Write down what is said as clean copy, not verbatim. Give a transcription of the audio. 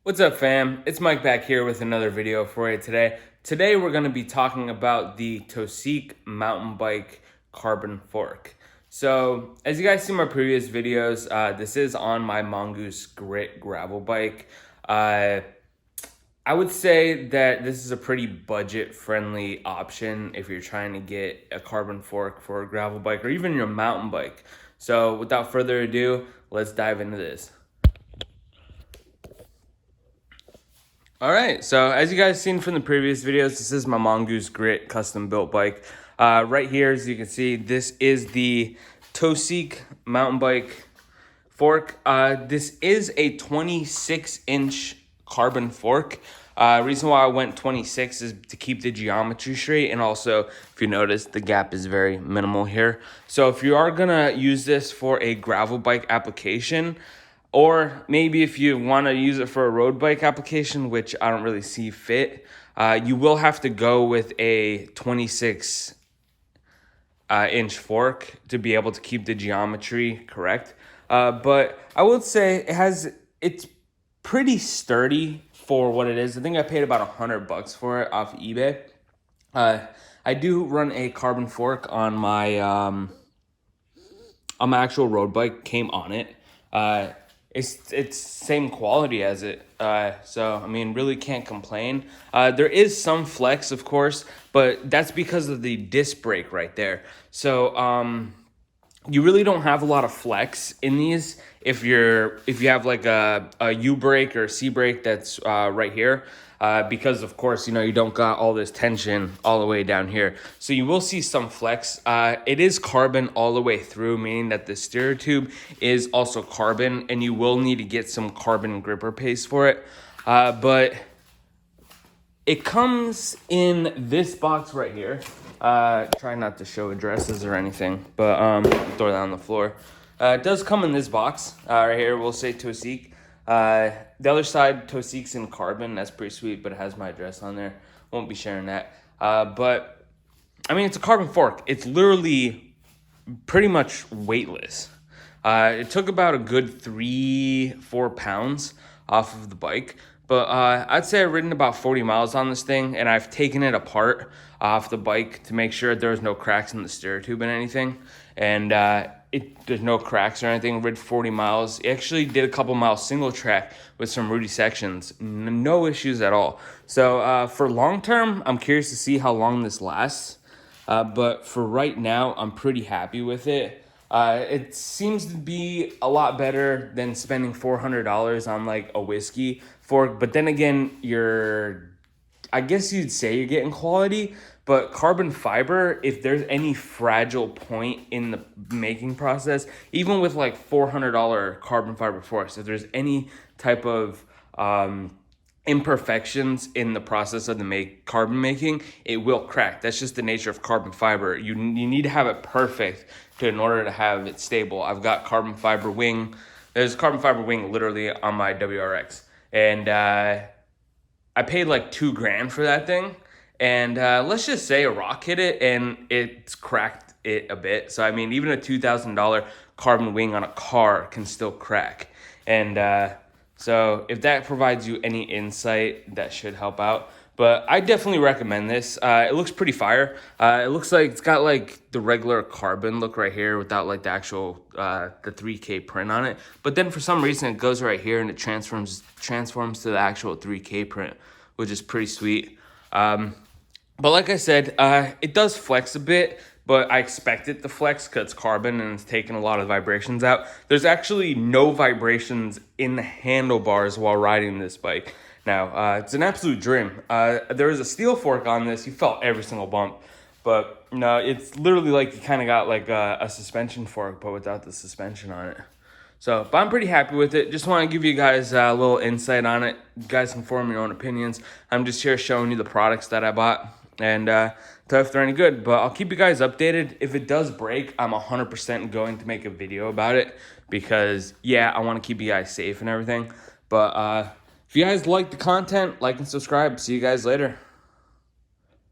What's up, fam? It's Mike back here with another video for you today. Today we're going to be talking about the Toseek mountain bike carbon fork. So as you guys see in my previous videos, this is on my Mongoose Grit gravel bike. I would say that this is a pretty budget-friendly option if you're trying to get a carbon fork for a gravel bike or even your mountain bike. So without further ado, let's dive into this. All right, so as you guys seen from the previous videos, this is my Mongoose Grit custom built bike. Right here, as you can see, this is the Toseek mountain bike fork. This is a 26-inch carbon fork. Reason why I went 26 is to keep the geometry straight, and also, if you notice, the gap is very minimal here. So if you are gonna use this for a gravel bike application, or maybe if you want to use it for a road bike application, which I don't really see fit, you will have to go with a 26 inch fork to be able to keep the geometry correct. But I would say it's pretty sturdy for what it is. I think I paid about $100 for it off eBay. I do run a carbon fork on my actual road bike. Came on it. It's same quality as it, so I mean, really can't complain. There is some flex, of course, but that's because of the disc brake right there. So you really don't have a lot of flex in these if you have like a U brake or C brake that's right here. Because of course, you don't got all this tension all the way down here. So you will see some flex. It is carbon all the way through, meaning that the steer tube is also carbon, and you will need to get some carbon gripper paste for it. But it comes in this box right here. Try not to show addresses or anything, but throw that on the floor. It does come in this box. Right here, we'll say Toseek. The other side, Toseek's in carbon. That's pretty sweet, but it has my address on there. Won't be sharing that. But, I mean, it's a carbon fork. It's literally pretty much weightless. It took about a good 3-4 pounds off of the bike. But I'd say I've ridden about 40 miles on this thing, and I've taken it apart off the bike to make sure there's no cracks in the steer tube and anything. And there's no cracks or anything. Rid 40 miles. Actually did a couple miles single track with some rooty sections. No issues at all. So for long term, I'm curious to see how long this lasts. But for right now, I'm pretty happy with it. It seems to be a lot better than spending $400 on like a whiskey fork. But then again, I guess you'd say you're getting quality, but carbon fiber, if there's any fragile point in the making process, even with like $400 carbon fiber forks, if there's any type of imperfections in the process of the carbon making, it will crack. That's just the nature of carbon fiber. You need to have it perfect in order to have it stable. I've got carbon fiber wing. There's a carbon fiber wing literally on my WRX, and I paid like $2,000 for that thing. And let's just say a rock hit it and it's cracked it a bit. So I mean, even a $2,000 carbon wing on a car can still crack. And so if that provides you any insight, that should help out. But I definitely recommend this. It looks pretty fire. It looks like it's got like the regular carbon look right here without like the actual the 3K print on it. But then for some reason it goes right here and it transforms to the actual 3K print, which is pretty sweet. But like I said, it does flex a bit, but I expect it to flex because it's carbon and it's taking a lot of vibrations out. There's actually no vibrations in the handlebars while riding this bike. Now, it's an absolute dream. There was a steel fork on this. You felt every single bump. But no, it's literally like you kind of got like a suspension fork, but without the suspension on it. So, but I'm pretty happy with it. Just want to give you guys a little insight on it. You guys can form your own opinions. I'm just here showing you the products that I bought and tell if they're any good. But I'll keep you guys updated. If it does break, I'm 100% going to make a video about it because, yeah, I want to keep you guys safe and everything. But if you guys like the content, like and subscribe. See you guys later.